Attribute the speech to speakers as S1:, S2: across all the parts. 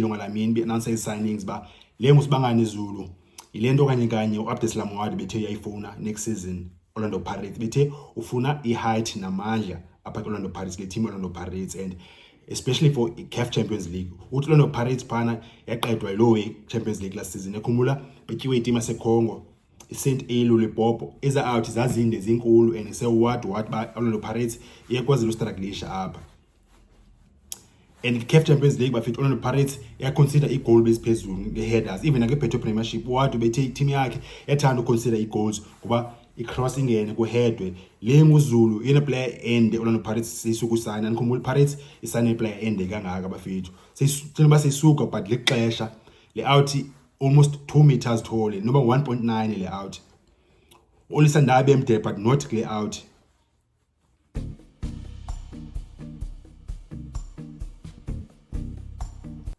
S1: ngalamini be-announce signings ba le ngusibangani Zulu ilento kanye uAbdeslam Wade bethe yayifuna next season Orlando Pirates bethe ufuna i-height namandla apha Orlando Pirates le team Orlando Pirates, and especially for CAF Champions League. Uthi Orlando Pirates phana yaqedwa lo Champions League last season. Ekhumula betyiwe i-team yaseCongo iSaint Elo leBobo eza out zazinde zinkulu and ise what ba Orlando Pirates iyakwazile ustruglisha apha. And CAF Champions League bafit Orlando Pirates consider i-goal base phezulu nge-headers, even nge-Beto Premiership wade bethe team yakhe yathanda uconsider i-goals kuba i-cross ingene kuhedwe le nguzulu yena player ende Orlando Pirates sisuku sign ngikhumbula Pirates isane player ende kangaka bafethu sithina sisuka but lexesha le out almost 2 meters tall noba 1.9 le out Olisa Ndabe emde but not clear out.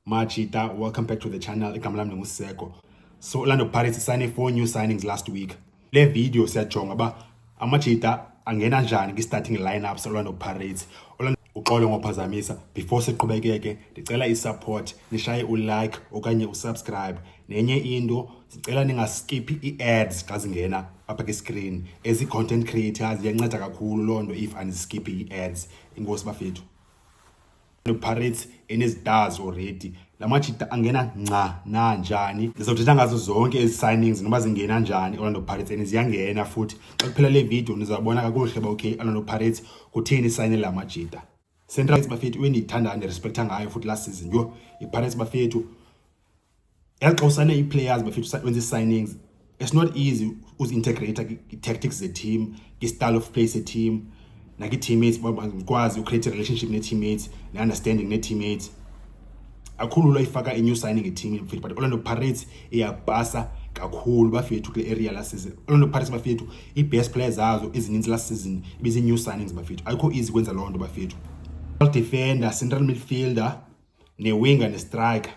S1: Machita, welcome back to the channel. Igama lami nguseko. So Orlando Pirates signed 4 new signings last week. Le video siyajonga ba amachita angena njani ki-starting lineups Orlando Pirates. Uxolo ngophazamisa before siqhubekeke ndicela i-support nishaye u-like okanye u-subscribe. Nenye into sicela ningaskip i-ads xa zingena apha ke-screen. As i-content creators iyanceda kakhulu loo nto if aniskip i-ads. Inkosi bafethu. Pirates enezidars already lamachita angena nca nanjani ngizothetha ngazo zonke ezi signings noba zingena njani Orlando Pirates and ziyangena futhi xa kuphela le video nizabona kakuhle ba okay Orlando Pirates kutheni sign lamachita. Central bafethu wendithanda and respecta ngayo futhi last season yo iPirates bafethu yaqosana i-players bafethu wenza signings. It's not easy uzintegrate i-tactics ze-team, i-style of play se-team naki teammates bakwazi ucreate relationship ne teammates ne understanding ne teammates. Akhulu lo ifaka a new signing a team mfethu but Orlando Pirates iyabhasa kakhulu bafethu kule area last season. Orlando Pirates bafethu i-best players zazo ezininzi last season ibizi new signings bafethu ayikho easy kwenza loo nto bafethu. Defender, central midfielder ne winger ne striker.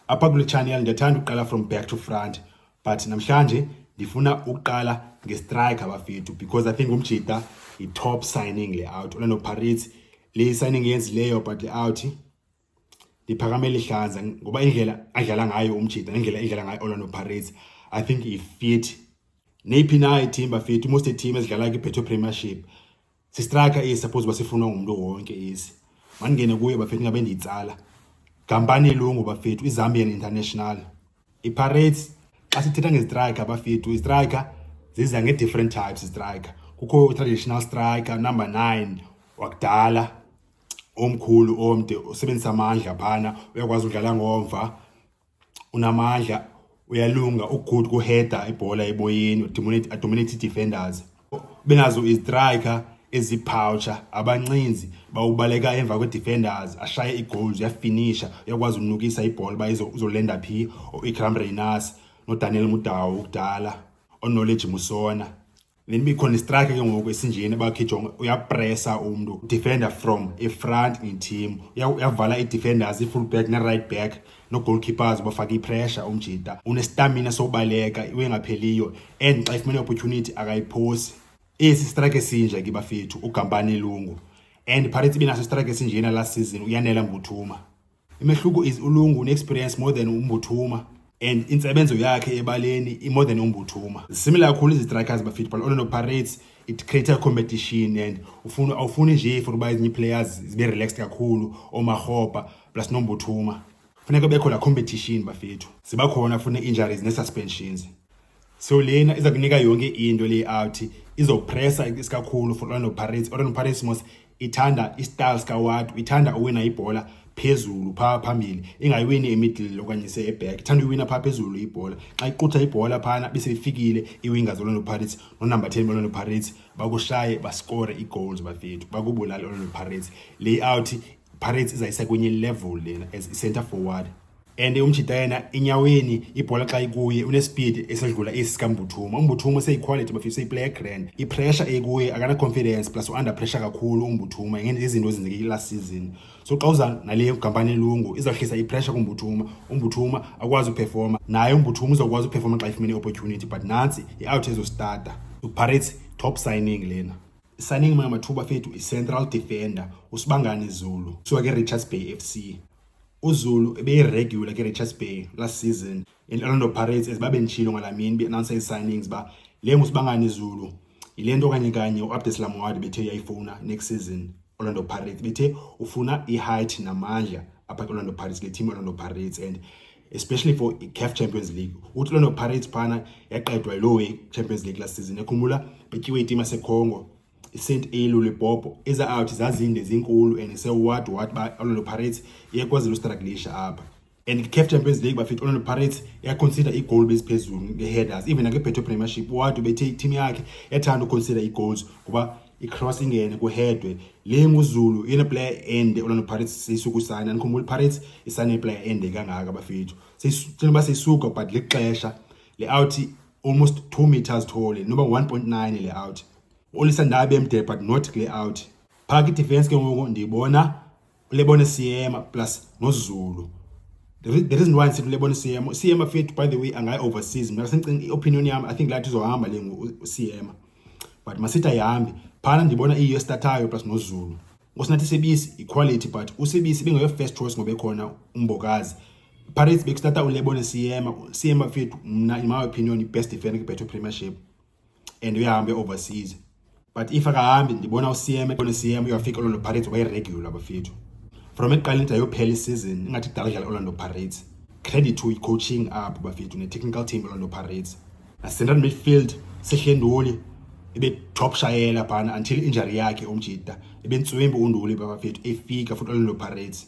S1: Apha kule channel ndiyathanda uqala from back to front but namhlanje ndifuna uqala nge-striker bafethu because I think umjita i-top signing le out Orlando Pirates le signing yenzileyo but le out ndiphakamela ihlanza ngoba indlela adlala ngayo umjita nendlela edlala ngayo Orlando Pirates I think ifit neyiphi na i-team bafethu most team ezidlala kwi-Beto Premiership si-striker suppose basifuna umuntu wonke isi maningene kuye bafethu ngabe ndiyitsala Kampani Lungu bafethu iZambian International. I-Pirates xa sithetha nge-striker bafethu i-striker ziza nge-different types i-striker. Kukho traditional striker number 9 wakudala omkhulu omde usebenzisa amandla phana uyakwazi udlala ngomva unamandla uyalunga ugood ku-header ibhola eboyeni dominate defenders. Benazo i-striker ezipoucher abancinzi bawubaleka emva kwe-defenders ashaye i-goals uyafinisha uyakwazi unukisa ibhola ba izolenda phi o-Ikram Reynas no-Daniel Mudawu kudala o-Knowledge Musona. Then bikhona i-striker ke ngoku esinjeni bakhijonga uyapressa umuntu defender from a front in team uyavala i-defenders i-fullback ne-right back no-goalkeepers bafaka i-pressure umjita une-stamina sobaleka iwengapheliyo and xa ifumene opportunity akayiphosi. Esi striker esinje ke bafethu uGampani Lungu and Pirates binaso striker esinjena last season uyanela Mbuthuma. Imehluko is uLungu une-experience more than uMbuthuma and insebenzo yakhe ebaleni more than uMbuthuma. Similar kakhulu izi-strikers bafethu but Orlando Pirates it create a competition and awufuni nje for uba ezinye players zibe relaxed kakhulu oMahopa plus noMbuthuma. Funeka bekho la competition bafethu. Siba khona funa injuries ne-suspensions. So lena iza kunika yonke into le out izopressa isikakhulu for Orlando Pirates. Orlando Pirates mos ithanda i-styles ka-Wade, ithanda uwina ibhola phezulu phambili ingayiwini emiddle okanye se-back, ithanda uwina pha phezulu ibhola. Xa iqutha ibhola phana bese ifikile i-wingers Orlando Pirates no-number 10 Orlando Pirates bakushaye bascore i-goals bafethu bakubulala Orlando Pirates. Layout Pirates izayisa kwenye level lena as center forward and umjita yena inyaweni ibhola xa ikuye une-speed esedlula esikambuthuma. Umbuthuma seyi-quality bafethu seyi-player grand, i-pressure ekuye akana confidence plus under pressure kakhulu umbuthuma ngene izinto ezenzeke last season. So xa uza nale Kampani Lungu izawuhlisa i-pressure kumbuthuma, umbuthuma akwazi uperforma naye umbuthuma uzokwazi uperforma xa ifumene opportunity but nansi i-out ezostarta. Pirates top signing lena. Signing number 2 bafethu i-central defender uSibangani Zulu suka ke-Richards Bay FC. uZulu ebe-regular ke-Richards Bay last season in Orlando Pirates ezibabe nitshilo ngalamini be-announce i-signings ba le ngusibangani Zulu ile nto kanye u-Abdes Lamwadi bethe uyayifuna next season Orlando Pirates bethe ufuna i-height namandla apha Orlando Pirates le team Orlando Pirates, and especially for CAF Champions League. Uthi Orlando Pirates phana yaqedwa yilo Champions League last season. Ekhumbula betyiwe i-team yaseCongo Saint Elu Limpopo eza out zazinde zinkulu and se what ba Orlando Pirates iyakwazi ustruglisha apha. And CAF Champions League bafit Orlando Pirates consider i-goal base phezulu nge-headers, even nge-Beto Premiership what bethe team yakhe yathanda uconsider i-goals kuba i-cross ingene kuhedwe le nguzulu ine player end Orlando Pirates sisukusana. Nikhumbula Pirates isane player end kangaka bafethu sithina basisuka but lexesha le out almost 2 meters tall noba 1.9 le out Olisa Ndabe emde but not clear out. Phaka defense ke ngoku ndibona ulebona Siema plus noZulu. The reason why sithi ulebona Siema fit by the way angayi overseas. Mina sengicinga opinion yami I think lathi uzohamba le Siema. But masitha yahambi phana ndibona i startayo plus noZulu. Ngosinathi Sebisi equality but uSebisi bengayo first choice ngoba ekhona uMbokazi. Pirates bekustarta ulebona Siema fit mina in my opinion best defender ke Beto Premiership and uyahambe overseas. But if akahambi ndibona uCM uyafika Orlando Pirates way regular bafethu. From eqaleni ayophela season ingathi kudala dlala Orlando Pirates. Credit to coaching up bafethu ne technical team Orlando Pirates. Na central midfield sehlenduli ebe top shayela phana until injury yakhe umjida. Ebe Ntswembu uNduli bafethu efika futhi Orlando Pirates.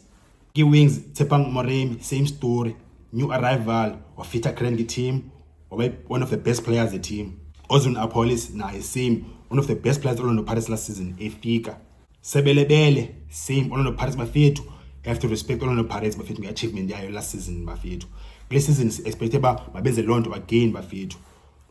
S1: Ki wings Tshepang Moremi same story. New arrival wafita Krengi team one of the best players the team. Ozun Apolis naye same one of the best players Orlando Pirates last season efika. Sebelebele same Orlando Pirates bafethu have to respect Orlando Pirates bafethu nge-achievement yayo last season bafethu. Kule season expected ba mabenze lonto again bafethu.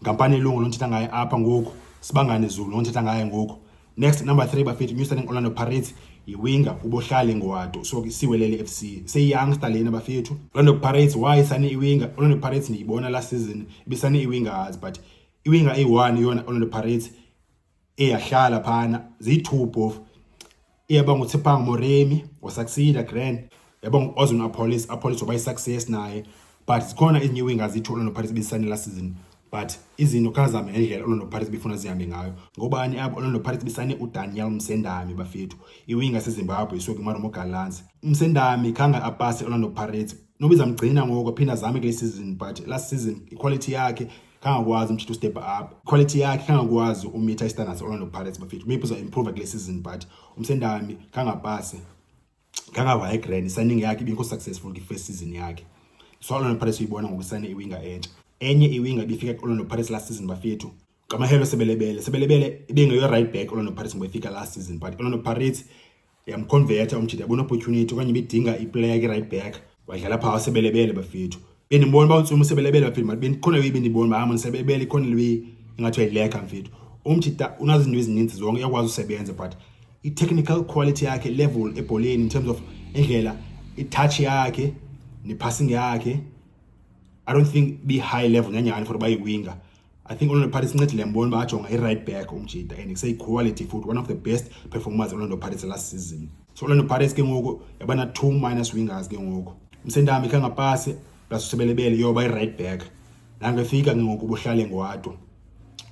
S1: Ngampani elungu lonthetha ngaye apha ngoku sibangane Zulu lonthetha ngaye ngoku. Next number 3 bafethu new starting Orlando Pirates yiwinger uBohlale Ngwato so siwelele FC say youngster lena bafethu. Orlando Pirates why sane iwinger Orlando Pirates ndiyibona last season ibisane iwingers but iwinger A1 yona Orlando Pirates eyahlala phana ziyi-2 both iyaba nguTshepang Moremi wasucceed grand yaba nguOzun Apolis waba i-success naye but zikhona ezinye wingers zithi Orlando Pirates bisane last season but izinto kazama ngendlela Orlando Pirates befuna zihambe ngayo ngobani apho Orlando Pirates bisane uDaniel Msendami bafethu iwinger seZimbabwe isuka iMaromo Gallants. Msendami khanga apase Orlando Pirates nobiza mgcina ngoko phinda zame kule season but last season equality yakhe kangakwazi umthetho step up quality yakhe kangakwazi umeter standards Orlando Pirates bafethu maybe uzo improve kule season but Msendami kangapase kangava grand signing yakhe ibinko successful ki first season yakhe so Orlando Pirates uyibona ngokusane iwinger entsha enye iwinger bifika Orlando Pirates last season bafethu Kamahelo Sebelebele ibengayo right back Orlando Pirates ngobefika last season but Orlando Pirates yamconverta umjida yabona opportunity okanye bidinga iplayer ke right back wadlala pha Sebelebele bafethu benibona bawutsuma Sebelebele bafethu but benikhona benibona bahamba Sebelebele khona lewe ingathi ayileka mfethu umjida unazinto ezininzi zonke yakwazi usebenza but i-technical quality yakhe level ebholeni in terms of indlela i-touch yakhe ne-passing yakhe I don't think be high level nyanyani for by winger. I think Orlando Pirates ncedile mbona bajonga i-right back umjida and say quality foot one of the best performers Orlando Pirates last season. So Orlando Pirates ke ngoku yabana 2- wingers ke ngoku. Msendami khangapase plus Sebelebele yoba i-right back. Nangefika ke ngoku Bohlale Ngwato.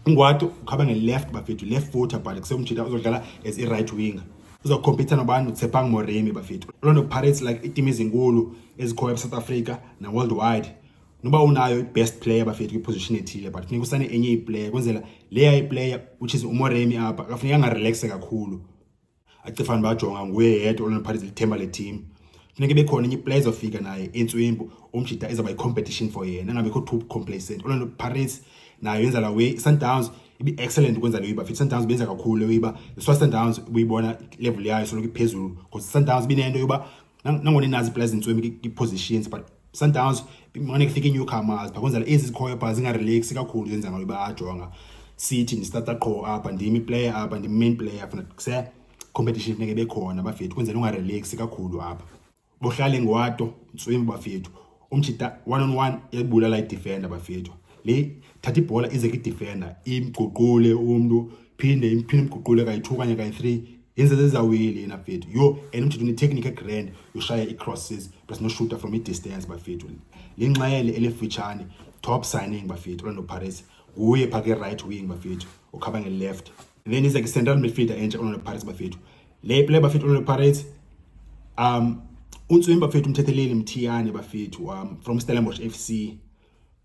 S1: Ngwato ukhaba nge-left bafethu left footer but kusemjida uzodlala as i-right winger. Uzocompete nabantu Tshepang Moremi bafethu. Orlando Pirates like i-team ezinkulu ezikhoya South Africa na worldwide. Noba unayo best player bafethu kwiposition ethile but kufuneka usane enye iplayer kwenzela leya iplayer which is uMoremi apha akafuneka angarelaxe kakhulu acifana bajonga nguye yedwa Orlando Pirates lithemba le team kufuneka bekhona enye players ofika naye Ntswembu umjida ezaba i-competition for yena angabekho too complacent. Orlando Pirates nayo yenza la way Sundowns ibi excellent ukwenza leyo bafethu Sundowns benza kakhulu leyo Sundowns uyibona level yayo soloko iphezulu because Sundowns binento yoba nangona inazi players Ntswembu ki-positions but Sundowns manje kufika newcomers bakwenzela ezikhoyo pha zingarelax kakhulu zenza ngayo bayajonga City ni starter qho apha ndimi player apha ndimi main player funa kuse competition neke bekhona bafethu kwenzela ungarelax kakhulu apha. Bohlale Ngwato Ntswembu bafethu umjida 1-on-1 yebulala i-defender bafethu le thatha ibhola ize ki-defender imguqule umuntu phinde imguqule kayi-2 kanye kayi-3 yenza zezawili yena bafethu yo and umthetho une-technique grand yoshaya i-crosses plus no-shooter from i-distance bafethu linxele elifitshane top signing bafethu Orlando Pirates nguye phake right wing bafethu ukhaba nge-left. Then iza ke-central midfielder entsha Orlando Pirates bafethu le player bafethu Orlando Pirates untswembi bafethu umthetheleli Mthiyane bafethu from Stellenbosch FC,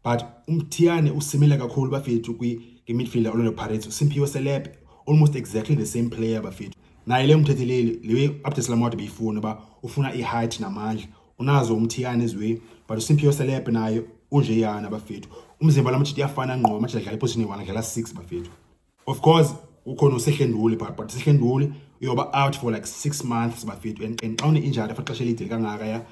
S1: but Mthiyane usimile kakhulu bafethu kwi-midfielder Orlando Pirates uSimphiwe Selepe, almost exactly the same player bafethu. Naye le umthetheleli lewe update Lamote beyifuna ba ufuna i-height namandla unazo Mthiyane ezwe, but uSimphiwe Selepe naye unje yana bafethu umzimba lamajita yafana ngqo manje adlala iposition ye-1 adlala 6 bafethu. Of course ukhona uSehlenduli but Sehlenduli uyoba out for like 6 months bafethu and xa une-injury for ixesha elide kangaka ya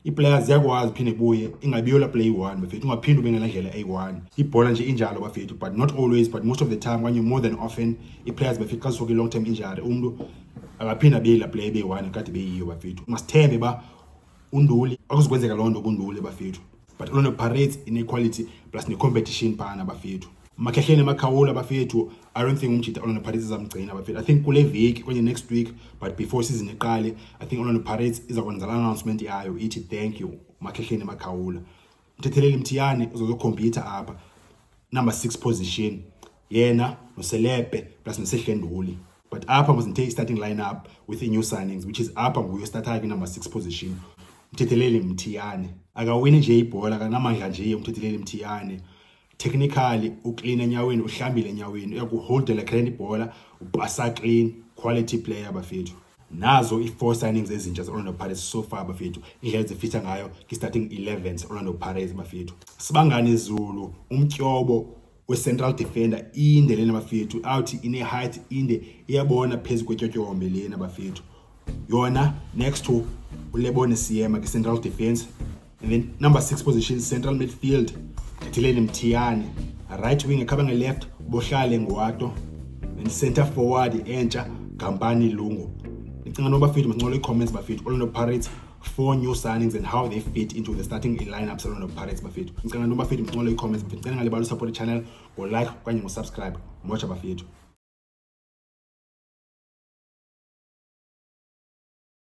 S1: i-players ziyakwazi phinde buye ingabiyo la play 1 bafethu ungaphinde ube ngela ndlela A1 ibhola nje injalo bafethu, but not always, but most of the time when you more than often i-players bafethu xa zisuka i-long term injury umuntu akaphinda be la play be-1 kade beyiyo bafethu. Masithembe ba uNduli akuzokwenzeka loo nto kuNduli bafethu, but Orlando Pirates ine-quality plus ne-competition phana bafethu. Makhehleni Makhawula bafethu I don't think umjita Orlando Pirates izamgcina bafethu. I think kule veki kwenye next week, but before season iqale I think Orlando Pirates izakwenza announcement yayo ithi thank you Makhehleni Makhawula. Mthetheleli Mthiyane uzokhompyutha apha number 6 position yena noSelepe plus noSehlenduli, but apha must starting lineup with the new signings which is apha nguyo starter number 6 position Mthetheleli Mthiyane. Akawini nje ibhola kanamandla nje umthetheleli Mthiyane. Technically uclean enyaweni uhlambile enyaweni uyakuholdela grand ibhola ubasa clean quality player bafethu. Nazo i-4 signings ezintsha ze-Orlando Pirates so far bafethu indlela zifitha ngayo ki-starting 11 Orlando Pirates bafethu. Sibangani Zulu umtyobo we-central defender inde lena bafethu awuthi ine-height inde iyabona phezu kwetyotyombe lena bafethu yona next to uLebone Siyema ke-central defense, and then number 6 position central midfield Mthetheleli Mthiyane, right wing ekhaba nge-left Bohlale Ngwato, and center forward entsha Gampani Lungu. Nicinga no bafethu masinqola i-comments bafethu Orlando Pirates 4 new signings and how they fit into the starting lineups Orlando Pirates bafethu. Nicinga no bafethu masinqola i-comments bafethu. Ngicela ngale balo support i-channel go like kanye go subscribe mocha bafethu.